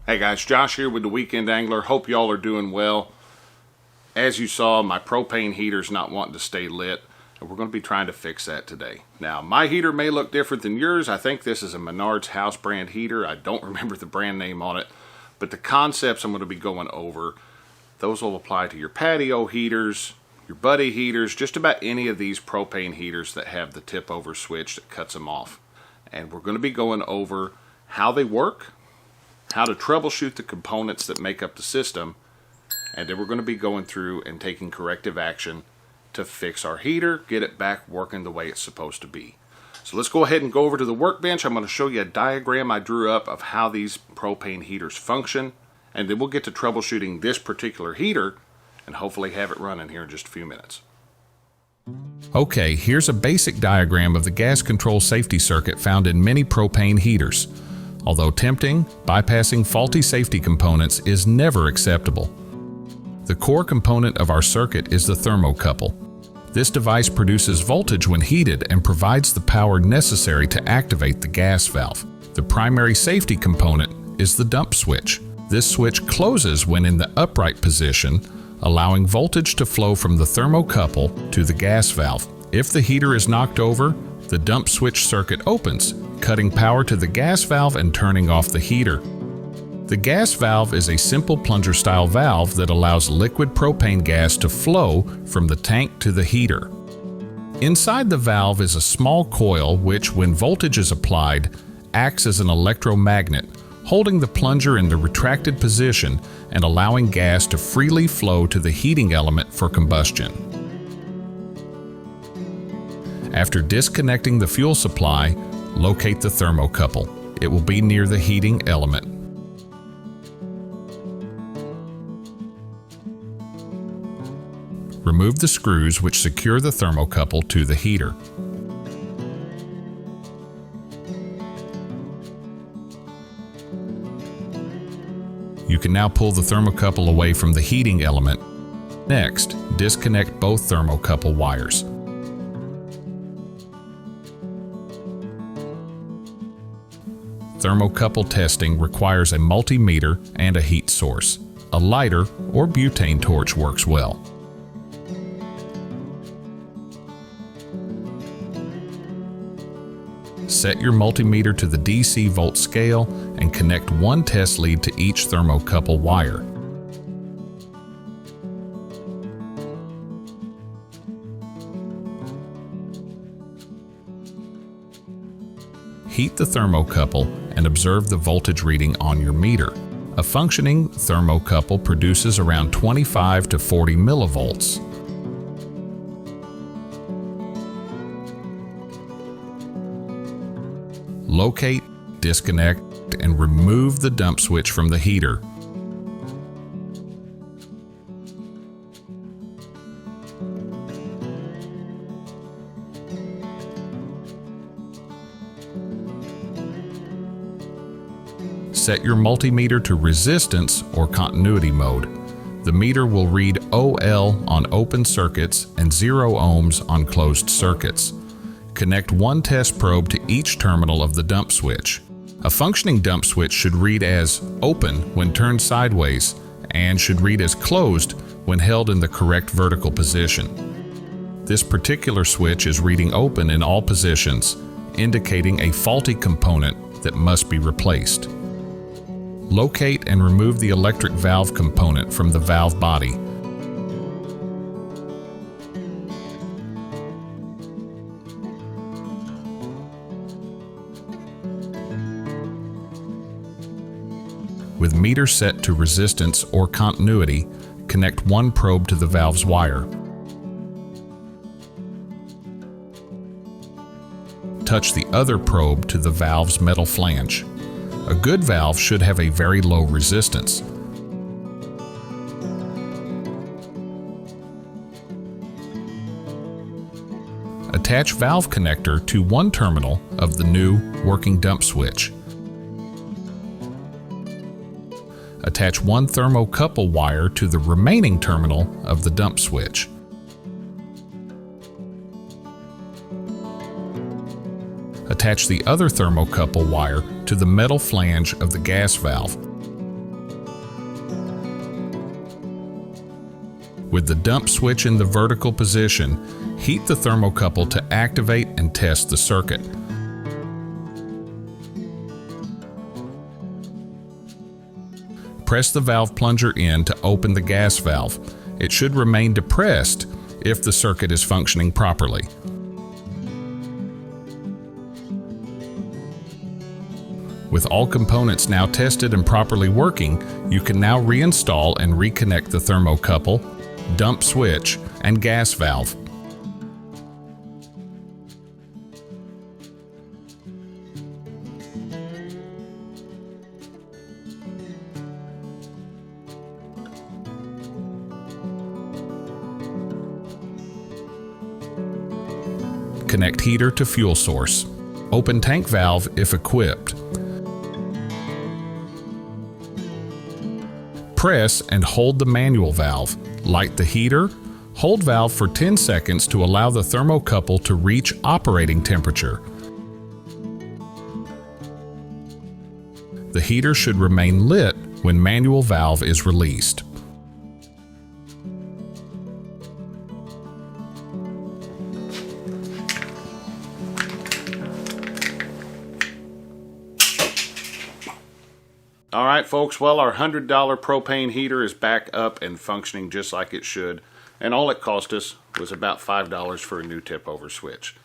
Hey guys, Josh here with the Weekend Angler. Hope y'all are doing well. As you saw, my propane heater's not wanting to stay lit, and we're going to be trying to fix that today. Now, my heater may look different than yours. I think this is a Menards house brand heater. I don't remember the brand name on it, but the concepts I'm going to be going over, those will apply to your patio heaters, your buddy heaters, just about any of these propane heaters that have the tip over switch that cuts them off. And we're going to be going over how they work, how to troubleshoot the components that make up the system, and then we're going to be going through and taking corrective action to fix our heater, get it back working the way it's supposed to be. So let's go ahead and go over to the workbench. I'm going to show you a diagram I drew up of how these propane heaters function, and then we'll get to troubleshooting this particular heater and hopefully have it running here in just a few minutes. Okay, here's a basic diagram of the gas control safety circuit found in many propane heaters. Although tempting, bypassing faulty safety components is never acceptable. The core component of our circuit is the thermocouple. This device produces voltage when heated and provides the power necessary to activate the gas valve. The primary safety component is the dump switch. This switch closes when in the upright position, allowing voltage to flow from the thermocouple to the gas valve. If the heater is knocked over, the dump switch circuit opens, cutting power to the gas valve and turning off the heater. The gas valve is a simple plunger-style valve that allows liquid propane gas to flow from the tank to the heater. Inside the valve is a small coil which, when voltage is applied, acts as an electromagnet, holding the plunger in the retracted position and allowing gas to freely flow to the heating element for combustion. After disconnecting the fuel supply, locate the thermocouple. It will be near the heating element. Remove the screws which secure the thermocouple to the heater. You can now pull the thermocouple away from the heating element. Next, disconnect both thermocouple wires. Thermocouple testing requires a multimeter and a heat source. A lighter or butane torch works well. Set your multimeter to the DC volt scale and connect one test lead to each thermocouple wire. Heat the thermocouple and observe the voltage reading on your meter. A functioning thermocouple produces around 25 to 40 millivolts. Locate, disconnect, and remove the dump switch from the heater. Set your multimeter to resistance or continuity mode. The meter will read OL on open circuits and 0 ohms on closed circuits. Connect one test probe to each terminal of the dump switch. A functioning dump switch should read as open when turned sideways and should read as closed when held in the correct vertical position. This particular switch is reading open in all positions, indicating a faulty component that must be replaced. Locate and remove the electric valve component from the valve body. With meter set to resistance or continuity, connect one probe to the valve's wire. Touch the other probe to the valve's metal flange. A good valve should have a very low resistance. Attach valve connector to one terminal of the new working dump switch. Attach one thermocouple wire to the remaining terminal of the dump switch. Attach the other thermocouple wire to the metal flange of the gas valve. With the dump switch in the vertical position, heat the thermocouple to activate and test the circuit. Press the valve plunger in to open the gas valve. It should remain depressed if the circuit is functioning properly. With all components now tested and properly working, you can now reinstall and reconnect the thermocouple, dump switch, and gas valve. Connect heater to fuel source. Open tank valve if equipped. Press and hold the manual valve. Light the heater. Hold valve for 10 seconds to allow the thermocouple to reach operating temperature. The heater should remain lit when manual valve is released. Alright folks, well our $100 propane heater is back up and functioning just like it should, and all it cost us was about $5 for a new tip over switch.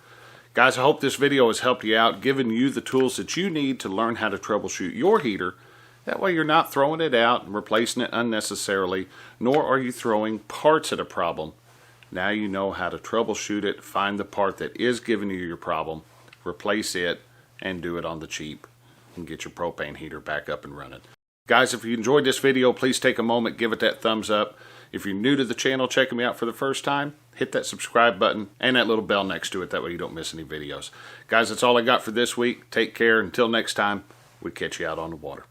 Guys, I hope this video has helped you out, giving you the tools that you need to learn how to troubleshoot your heater. That way you're not throwing it out and replacing it unnecessarily, nor are you throwing parts at a problem. Now you know how to troubleshoot it, find the part that is giving you your problem, replace it, and do it on the cheap, and get your propane heater back up and running. Guys, if you enjoyed this video, please take a moment, give it that thumbs up. If you're new to the channel, checking me out for the first time, hit that subscribe button and that little bell next to it. That way you don't miss any videos. Guys, that's all I got for this week. Take care. Until next time, we catch you out on the water.